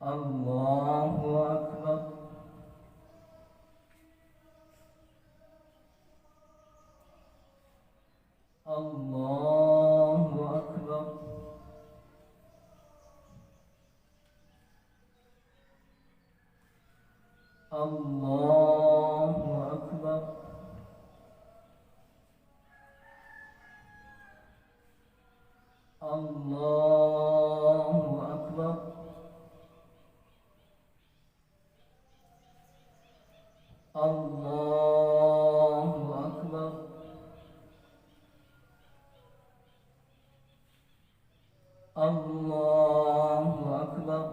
الله أكبر. الله أكبر. الله أكبر. الله أكبر. الله أكبر. الله أكبر.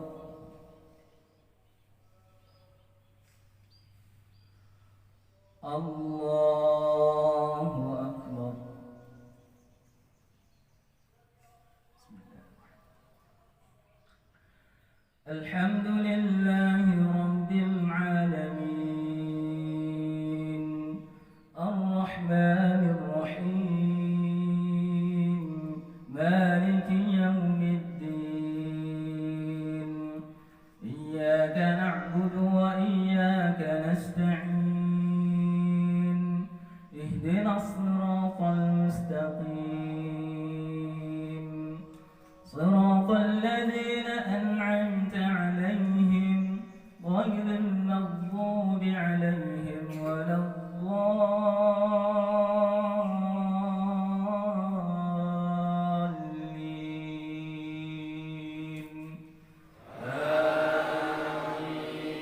الله أكبر. الحمد لله رب العالمين الرحمن الرحيم مالك يوم الدين إياك نعبد وإياك نستعين اهدنا الصراط المستقيم صراط الذين أنعمت عليهم غير المغضوب عليهم ولا الضالين آمين.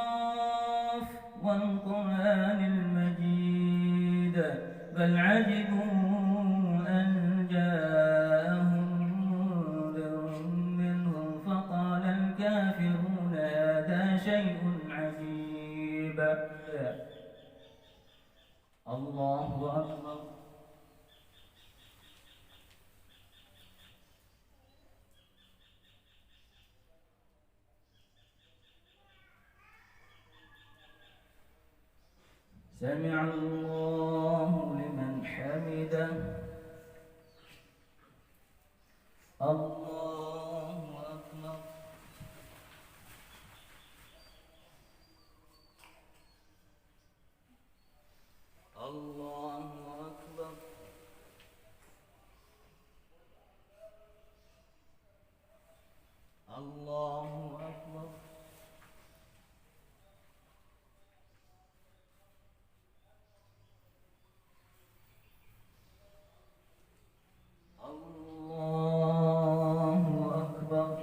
قاف والقرآن المجيد بل عجبوا أن جاءهم منذر منهم فقال الكافرون هذا شيء عجيب. الله أكبر. سمع الله لمن حمده. الله أكبر. الله أكبر. الله أكبر. الله أكبر.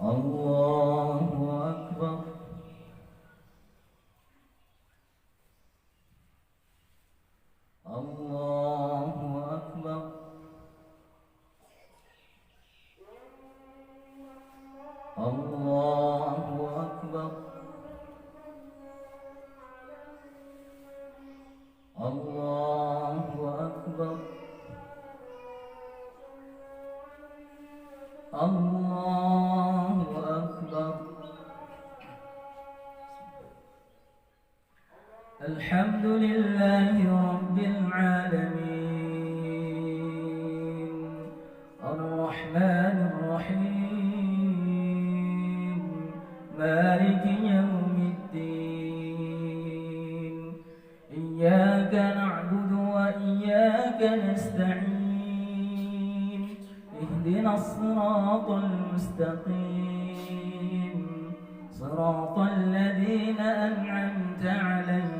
الله أكبر. الله أكبر. الله أكبر. الله أكبر. الله أكبر. الحمد لله رب العالمين الرحمن الرحيم مالك يوم الدين إياك نعبد وإياك نستعين اهدنا الصراط المستقيم صراط الذين أنعمت عليهم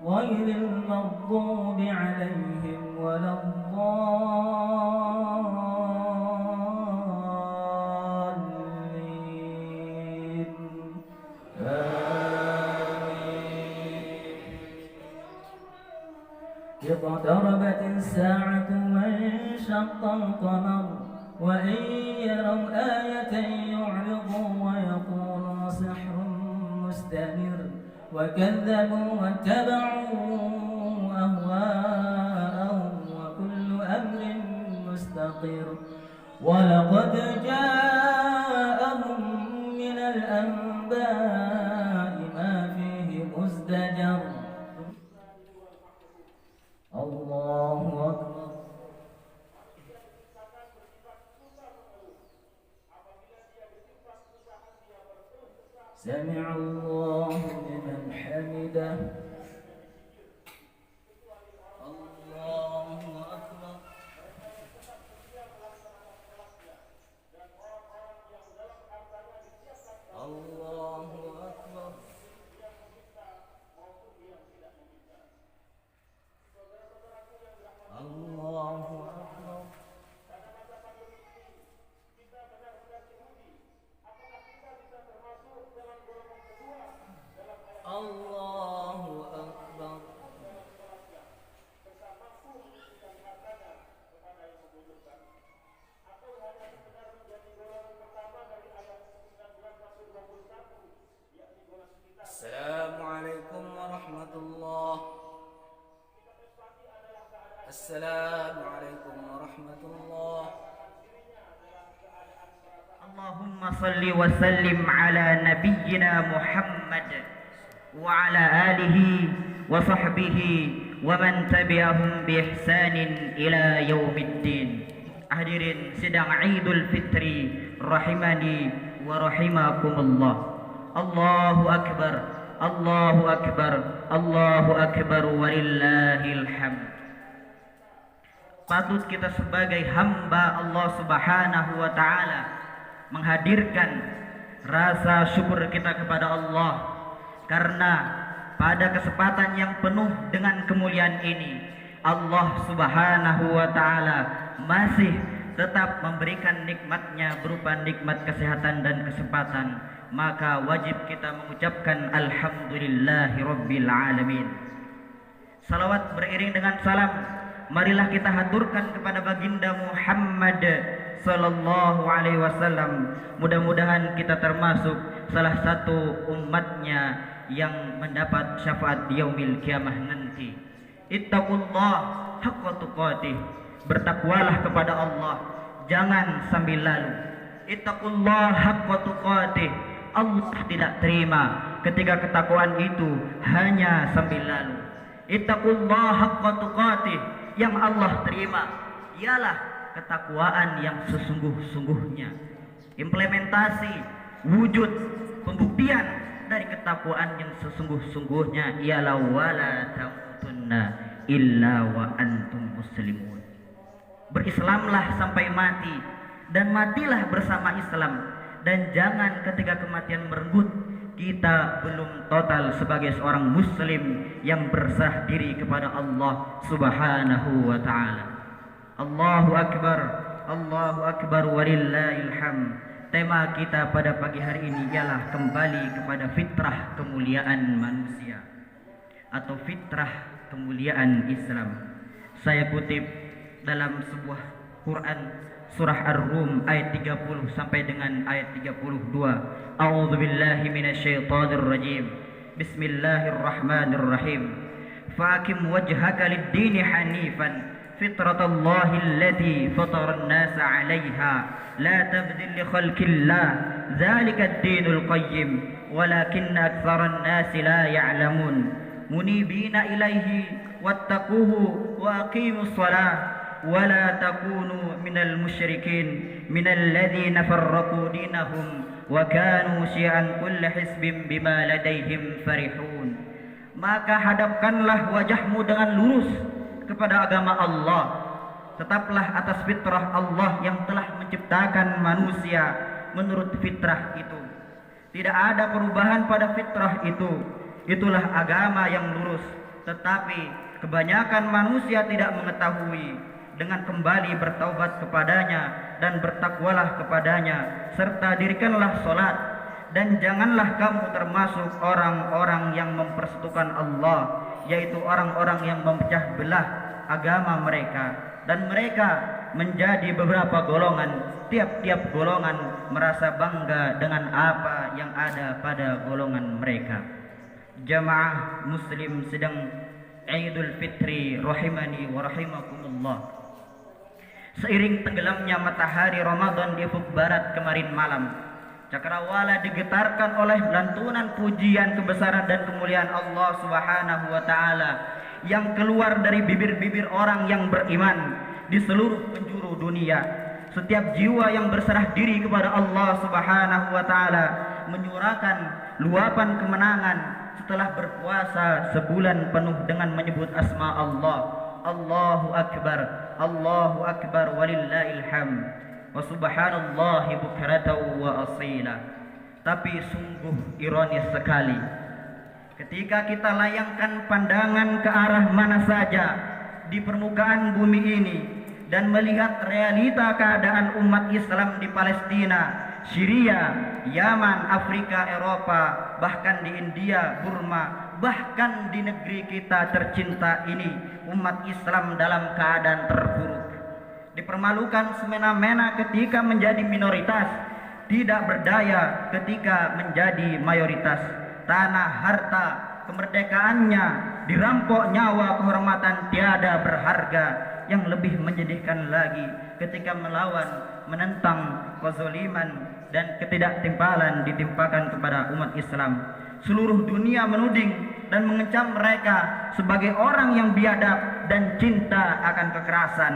غير المغضوب عليهم ولا الضالين اقتربت الساعة وانشق القمر وإن يروا آية يعرضوا ويقولوا سحر مستمر وكذبوا واتبعوا أهواءهم وكل أمر مستقر ولقد جاءهم من الأنباء ما فيه مزدجر سمع الله لمن حمده الله أكبر الله أكبر الله أكبر الله أكبر السلام عليكم ورحمة الله السلام عليكم ورحمة الله اللهم صل وسلم على نبينا محمد وعلى آله وصحبه ومن تبعهم بإحسان إلى يوم الدين. Hadirin sidang Idul Fitri rahimani wa rahimakumullah. Allahu akbar, Allahu akbar, Allahu akbar walillahil hamd. Patut kita sebagai hamba Allah Subhanahu wa taala menghadirkan rasa syukur kita kepada Allah, karena pada kesempatan yang penuh dengan kemuliaan ini Allah Subhanahu wa taala masih tetap memberikan nikmatnya berupa nikmat kesehatan dan kesempatan, maka wajib kita mengucapkan alhamdulillahi rabbil alamin. Salawat beriring dengan salam marilah kita haturkan kepada baginda Muhammad sallallahu alaihi wasallam. Mudah-mudahan kita termasuk salah satu umatnya yang mendapat syafaat di yaumil kiamah nanti. Ittaqullah haqqa tuqatih, bertakwalah kepada Allah, jangan sambil lalu. Ittaqullah haqqa tuqatih, Allah tidak terima ketika ketakwaan itu hanya sambil lalu. Ittaqullah haqqa tuqatih, yang Allah terima ialah ketakwaan yang sesungguh-sungguhnya. Implementasi, wujud, pembuktian dari ketakwaan yang sesungguh-sungguhnya ialah wala tamutunna illa wa antum muslimun. Berislamlah sampai mati dan matilah bersama Islam, dan jangan ketika kematian merenggut kita belum total sebagai seorang muslim yang berserah diri kepada Allah Subhanahu wa taala. Allahu akbar, Allahu akbar walillahil hamd. Tema kita pada pagi hari ini ialah kembali kepada fitrah kemuliaan manusia atau fitrah kemuliaan Islam. Saya kutip dalam sebuah Quran surah Ar-Rum ayat 30 sampai dengan ayat 32. A'udzubillahi minasyaitonir rajim. Bismillahirrahmanirrahim. Fa'akim wajhaka lid-dini hanifan fitratallahi allati fataran nasa 'alaiha la tabdil li khalqillah dzalika ad-dinul qayyim walakinna aktsaran nasi la ya'lamun munibina ilaihi wattaquhu wa aqimus shalah ولا تكونوا من المشركين من الذين فرقوا دينهم وكانوا شيعا كل حزب بما لديهم فرحون. Maka hadapkanlah wajahmu dengan lurus kepada agama Allah, tetaplah atas fitrah Allah yang telah menciptakan manusia menurut fitrah itu. Tidak ada perubahan pada fitrah itu. Itulah agama yang lurus. Tetapi kebanyakan manusia tidak mengetahui. Dengan kembali bertaubat kepadanya dan bertakwalah kepadanya, serta dirikanlah solat, dan janganlah kamu termasuk orang-orang yang mempersekutukan Allah, yaitu orang-orang yang memecah belah agama mereka, dan mereka menjadi beberapa golongan. Tiap-tiap golongan merasa bangga dengan apa yang ada pada golongan mereka. Jamaah muslim sedang Idul Fitri rahimani wa rahimakumullah. Seiring tenggelamnya matahari Ramadan di ufuk barat kemarin malam, cakrawala digetarkan oleh lantunan pujian kebesaran dan kemuliaan Allah Subhanahu wa taala yang keluar dari bibir-bibir orang yang beriman di seluruh penjuru dunia. setiap jiwa yang berserah diri kepada Allah Subhanahu wa taala menyurahkan luapan kemenangan setelah berpuasa sebulan penuh dengan menyebut asma Allah. Allahu akbar walillahil hamd wa subhanallahi bukratan wa asila. Tapi sungguh ironis sekali ketika kita layangkan pandangan ke arah mana saja di permukaan bumi ini dan melihat realita keadaan umat Islam di Palestina, Syria, Yaman, Afrika, Eropa, bahkan di India, Burma, bahkan di negeri kita tercinta ini, umat Islam dalam keadaan terpuruk, dipermalukan semena-mena ketika menjadi minoritas, tidak berdaya ketika menjadi mayoritas. Tanah, harta, kemerdekaannya dirampok, nyawa, kehormatan tiada berharga. Yang lebih menyedihkan lagi ketika melawan, menentang kezaliman dan ketidaktimpalan ditimpakan kepada umat Islam. Seluruh dunia menuding dan mengecam mereka sebagai orang yang biadab dan cinta akan kekerasan.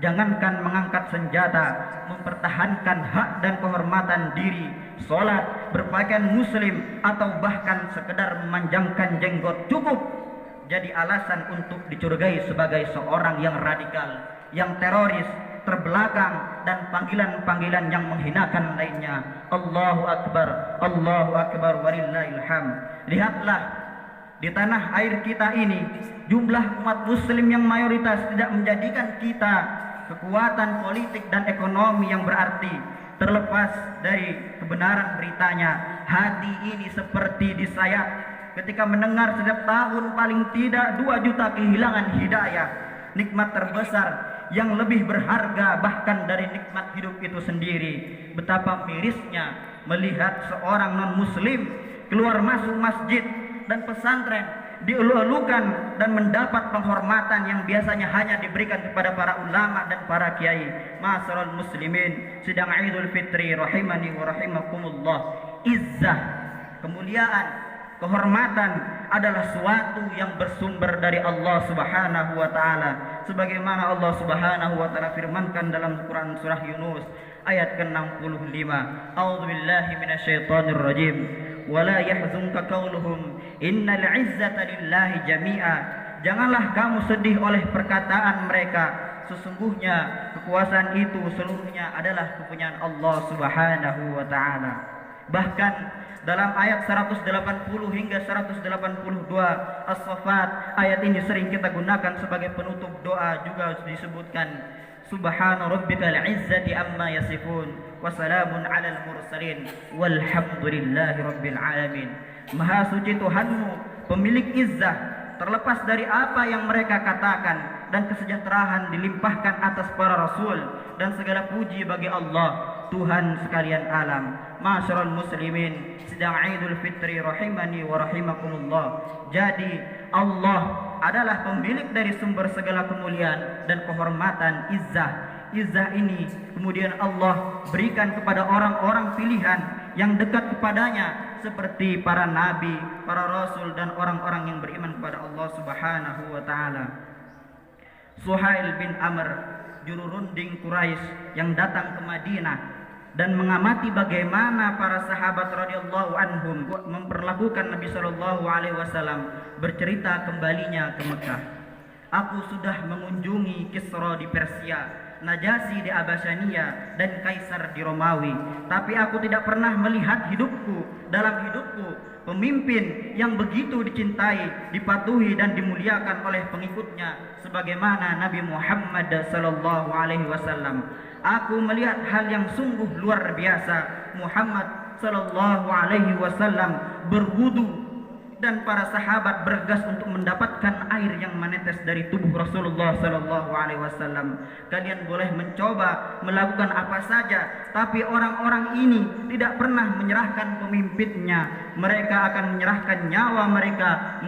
Jangankan mengangkat senjata, mempertahankan hak dan kehormatan diri, sholat, berpakaian muslim, atau bahkan sekedar memanjangkan jenggot cukup jadi alasan untuk dicurigai sebagai seorang yang radikal, yang teroris, terbelakang, dan panggilan-panggilan yang menghinakan lainnya. Allahu akbar walillahil hamd. Lihatlah di tanah air kita ini, jumlah umat muslim yang mayoritas tidak menjadikan kita kekuatan politik dan ekonomi yang berarti. Terlepas dari kebenaran beritanya, hati ini seperti disayat ketika mendengar setiap tahun paling tidak 2 juta kehilangan hidayah, nikmat terbesar yang lebih berharga bahkan dari nikmat hidup itu sendiri. Betapa mirisnya melihat seorang non-muslim keluar masuk masjid dan pesantren dielu-elukan dan mendapat penghormatan yang biasanya hanya diberikan kepada para ulama dan para kiai. Ma'asyiral muslimin, sidang Idul Fitri rahimani wa rahimakumullah. Izzah, kemuliaan, kehormatan adalah suatu yang bersumber dari Allah Subhanahu wa taala, sebagaimana Allah Subhanahu wa taala firmankan dalam Quran surah Yunus ayat ke-65. A'udzubillahi minasyaitonir rajim. Wala yahzunka qauluhum innal izzata lillahi jami'a. Janganlah kamu sedih oleh perkataan mereka, sesungguhnya kekuasaan itu seluruhnya adalah kepunyaan Allah Subhanahu wa taala. Bahkan dalam ayat 180 hingga 182 As-Saffat, ayat ini sering kita gunakan sebagai penutup doa, juga disebutkan Subhana rabbikal izzati amma yasifun wa salamun alal mursalin walhamdulillahi rabbil alamin. Maha suci Tuhanmu, pemilik izzah, terlepas dari apa yang mereka katakan, dan kesejahteraan dilimpahkan atas para rasul, dan segala puji bagi Allah, Tuhan sekalian alam. Ma'asyiral muslimin, sidang Idul Fitri rahimani wa rahimakumullah. Jadi Allah adalah pemilik dari sumber segala kemuliaan dan kehormatan, izzah. Izzah ini kemudian Allah berikan kepada orang-orang pilihan yang dekat kepadanya, seperti para nabi, para rasul, dan orang-orang yang beriman kepada Allah Subhanahu wa taala. Suhail bin Amr, juru runding Quraisy yang datang ke Madinah dan mengamati bagaimana para sahabat radhiyallahu anhum memperlakukan Nabi sallallahu alaihi wasallam, bercerita kembalinya ke Mekah. Aku sudah mengunjungi Kisra di Persia, Najasyi di Abyssinia, dan Kaisar di Romawi, tapi aku tidak pernah melihat dalam hidupku pemimpin yang begitu dicintai, dipatuhi, dan dimuliakan oleh pengikutnya sebagaimana Nabi Muhammad sallallahu alaihi wasallam. Aku melihat hal yang sungguh luar biasa. Muhammad sallallahu alaihi wasallam berwudu dan para sahabat bergegas untuk mendapatkan air yang menetes dari tubuh Rasulullah sallallahu alaihi wasallam. Kalian boleh mencoba melakukan apa saja, tapi orang-orang ini tidak pernah menyerahkan pemimpinnya. Mereka akan menyerahkan nyawa mereka,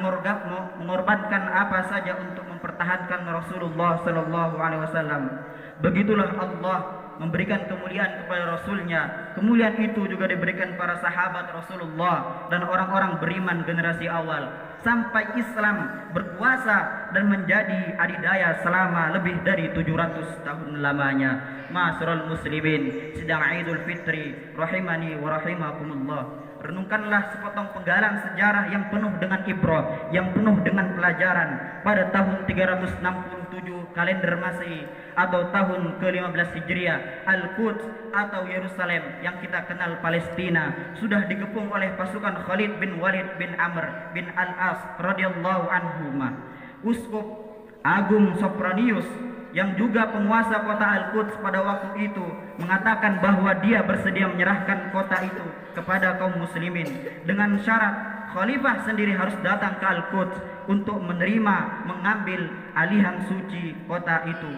mengorbankan apa saja untuk mempertahankan Rasulullah sallallahu alaihi wasallam. Begitulah Allah memberikan kemuliaan kepada Rasulnya. Kemuliaan itu juga diberikan para sahabat Rasulullah dan orang-orang beriman generasi awal, sampai Islam berkuasa dan menjadi adidaya selama lebih dari 700 tahun lamanya. Ma'asyiral muslimin, sidang Idul Fitri rahimani wa rahimakumullah. Renungkanlah sepotong penggalan sejarah yang penuh dengan ibrah, yang penuh dengan pelajaran. Pada tahun 367 kalender Masehi atau tahun ke-15 Hijriah, Al-Quds atau Yerusalem yang kita kenal Palestina sudah dikepung oleh pasukan Khalid bin Walid bin Amr bin Al-As radhiyallahu anhuma. Uskup Agung Sopranius yang juga penguasa kota Al-Quds pada waktu itu mengatakan bahwa dia bersedia menyerahkan kota itu kepada kaum muslimin dengan syarat khalifah sendiri harus datang ke Al-Quds untuk menerima mengambil alihan suci kota itu.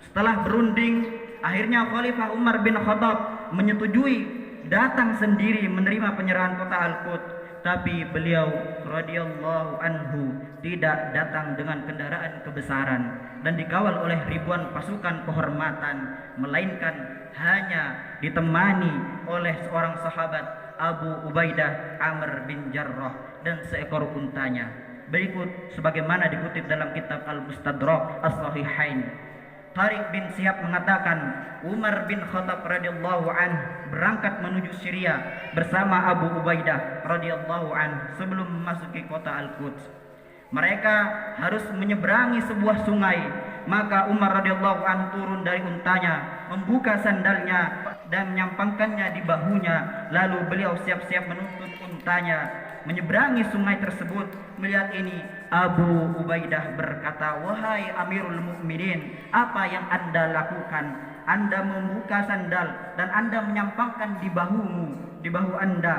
Setelah berunding, akhirnya Khalifah Umar bin Khattab menyetujui datang sendiri menerima penyerahan kota Al-Quds. Tapi beliau radhiyallahu anhu tidak datang dengan kendaraan kebesaran dan dikawal oleh ribuan pasukan kehormatan, melainkan hanya ditemani oleh seorang sahabat, Abu Ubaidah Amr bin Jarrah, dan seekor untanya. Berikut sebagaimana dikutip dalam kitab Al-Mustadrak As-Sahihain. Tariq bin Syihab mengatakan Umar bin Khattab radhiyallahu anhu berangkat menuju Syria bersama Abu Ubaidah radhiyallahu anhu sebelum memasuki kota Al-Quds. Mereka harus menyeberangi sebuah sungai, maka Umar radhiyallahu anhu turun dari untanya, membuka sandalnya dan menyampangkannya di bahunya, lalu beliau siap-siap menuntun untanya menyeberangi sungai tersebut. Melihat ini, Abu Ubaidah berkata, "Wahai Amirul Mukminin, apa yang Anda lakukan? Anda membuka sandal dan Anda menyampangkan di bahu Anda.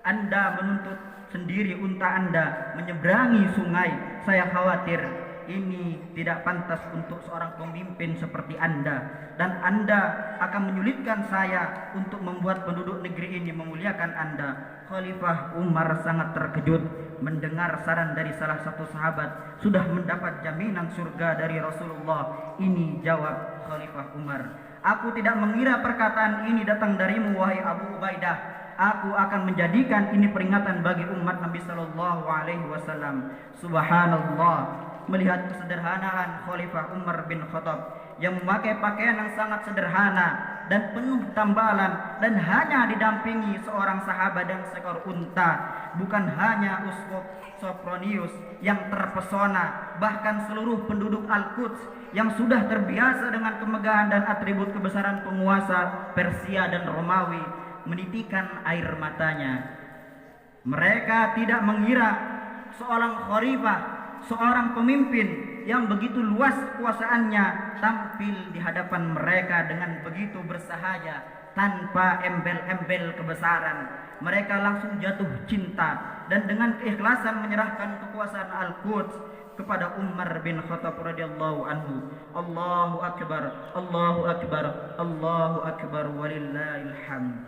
Anda menuntut sendiri unta Anda menyeberangi sungai. Saya khawatir ini tidak pantas untuk seorang pemimpin seperti Anda, dan Anda akan menyulitkan saya untuk membuat penduduk negeri ini memuliakan Anda." Khalifah Umar sangat terkejut mendengar saran dari salah satu sahabat sudah mendapat jaminan surga dari Rasulullah. Ini jawab Khalifah Umar, "Aku tidak mengira perkataan ini datang darimu, wahai Abu Ubaidah. Aku akan menjadikan ini peringatan bagi umat Nabi Sallallahu Alaihi Wasallam." Subhanallah, melihat kesederhanaan Khalifah Umar bin Khattab yang memakai pakaian yang sangat sederhana dan penuh tambalan dan hanya didampingi seorang sahabat dan seekor unta. Bukan hanya Uskup Sopronius yang terpesona, bahkan seluruh penduduk Al-Quds yang sudah terbiasa dengan kemegahan dan atribut kebesaran penguasa Persia dan Romawi menitikan air matanya. Mereka tidak mengira seorang khalifah, seorang pemimpin yang begitu luas kekuasaannya tampil di hadapan mereka dengan begitu bersahaja tanpa embel-embel kebesaran. Mereka langsung jatuh cinta dan dengan keikhlasan menyerahkan kekuasaan Al-Quds kepada Umar bin Khattab radhiyallahu anhu. Allahu akbar, Allahu akbar, Allahu akbar, walillahil hamd.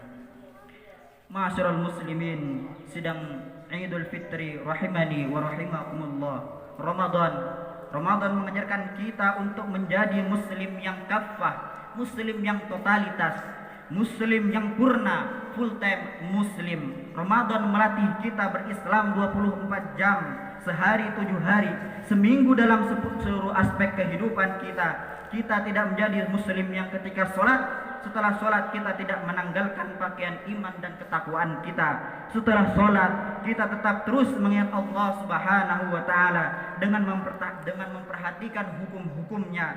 Ma'asyiral muslimin, sidang Idul Fitri rahimani wa rahimakumullah. Ramadan mengajarkan kita untuk menjadi muslim yang kafah, muslim yang totalitas, muslim yang purna, full time muslim. Ramadan melatih kita berislam 24 jam, sehari 7 hari, seminggu dalam seluruh aspek kehidupan kita. Kita tidak menjadi muslim yang ketika setelah sholat kita tidak menanggalkan pakaian iman dan ketakwaan kita. Setelah sholat kita tetap terus mengingat Allah Subhanahu wa ta'ala dengan memperhatikan hukum-hukumnya.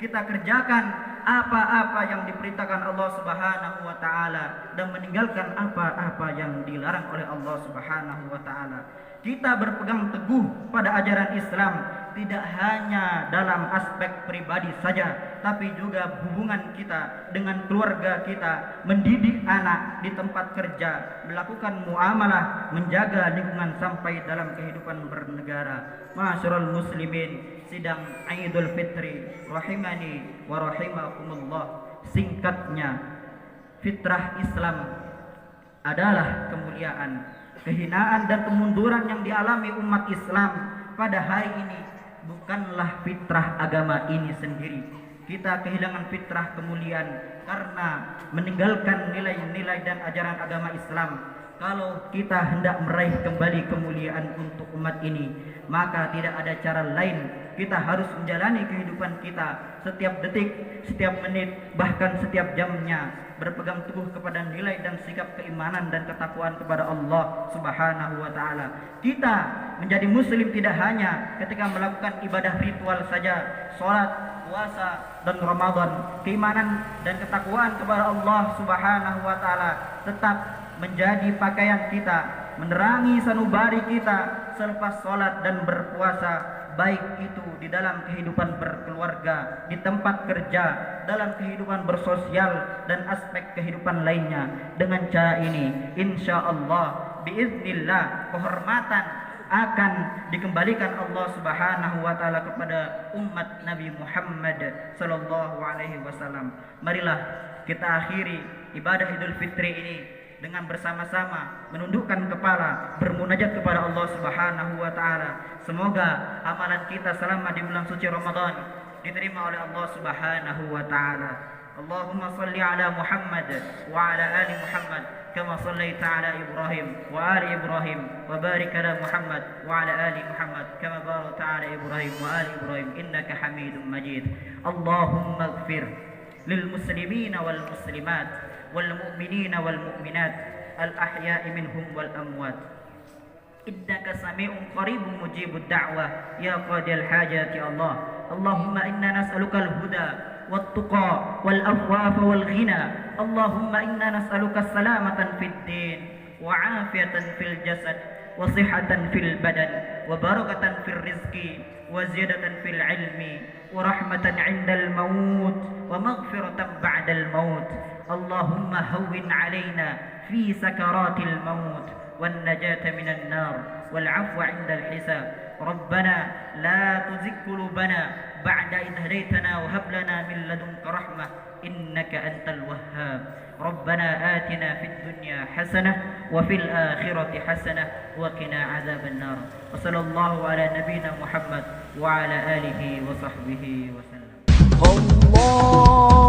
Kita kerjakan apa-apa yang diperintahkan Allah Subhanahu wa ta'ala dan meninggalkan apa-apa yang dilarang oleh Allah Subhanahu wa ta'ala. Kita berpegang teguh pada ajaran Islam tidak hanya dalam aspek pribadi saja, tapi juga hubungan kita dengan keluarga kita, mendidik anak di tempat kerja, melakukan muamalah, menjaga lingkungan sampai dalam kehidupan bernegara. Ma'asyiral muslimin, sidang Idul Fitri rahimani wa rahimakumullah. Singkatnya, fitrah Islam adalah kemuliaan. Kehinaan dan kemunduran yang dialami umat Islam pada hari ini bukanlah fitrah agama ini sendiri, kita kehilangan fitrah kemuliaan karena meninggalkan nilai-nilai dan ajaran agama Islam. Kalau kita hendak meraih kembali kemuliaan untuk umat ini, maka tidak ada cara lain. Kita harus menjalani kehidupan kita setiap detik, setiap menit, bahkan setiap jamnya, berpegang teguh kepada nilai dan sikap keimanan dan ketakwaan kepada Allah Subhanahu wa taala. Kita menjadi muslim tidak hanya ketika melakukan ibadah ritual saja, salat, puasa dan Ramadan. Keimanan dan ketakwaan kepada Allah Subhanahu wa taala tetap menjadi pakaian kita, menerangi sanubari kita selepas salat dan berpuasa, baik itu di dalam kehidupan berkeluarga, di tempat kerja, dalam kehidupan bersosial dan aspek kehidupan lainnya. Dengan cara ini, insya Allah, biiznillah, kehormatan akan dikembalikan Allah Subhanahu wa taala kepada umat Nabi Muhammad sallallahu alaihi wasallam. Marilah kita akhiri ibadah Idul Fitri ini dengan bersama-sama menundukkan kepala, bermunajat kepada Allah Subhanahu wa taala. Semoga amalan kita selama di bulan suci Ramadan diterima oleh Allah Subhanahu wa taala. Allahumma salli ala Muhammad wa ala ali Muhammad kama sallaita ala Ibrahim wa ali Ibrahim wa barik ala Muhammad wa ala ali Muhammad kama barakta ala Ibrahim wa ali Ibrahim innaka Hamidum Majid. Allahumma ighfir lil muslimina wal muslimat والمؤمنين والمؤمنات الأحياء منهم والأموات إنك سميع قريب مجيب الدعوة يا قاضي الحاجات يا الله. اللهم إنا نسألك الهدى والتقى والعفاف والغنى. اللهم إنا نسألك السلامة في الدين وعافية في الجسد وصحة في البدن وبركة في الرزق وزيادة في العلم ورحمة عند الموت ومغفرة بعد الموت. اللهم هون علينا في سكرات الموت والنجاة من النار والعفو عند الحساب. ربنا لا تزغ قلوبنا بعد إذ هديتنا وهب لنا من لدنك رحمة إنك أنت الوهاب. ربنا آتنا في الدنيا حسنة وفي الآخرة حسنة وقنا عذاب النار. وصلى الله على نبينا محمد وعلى آله وصحبه وسلم. الله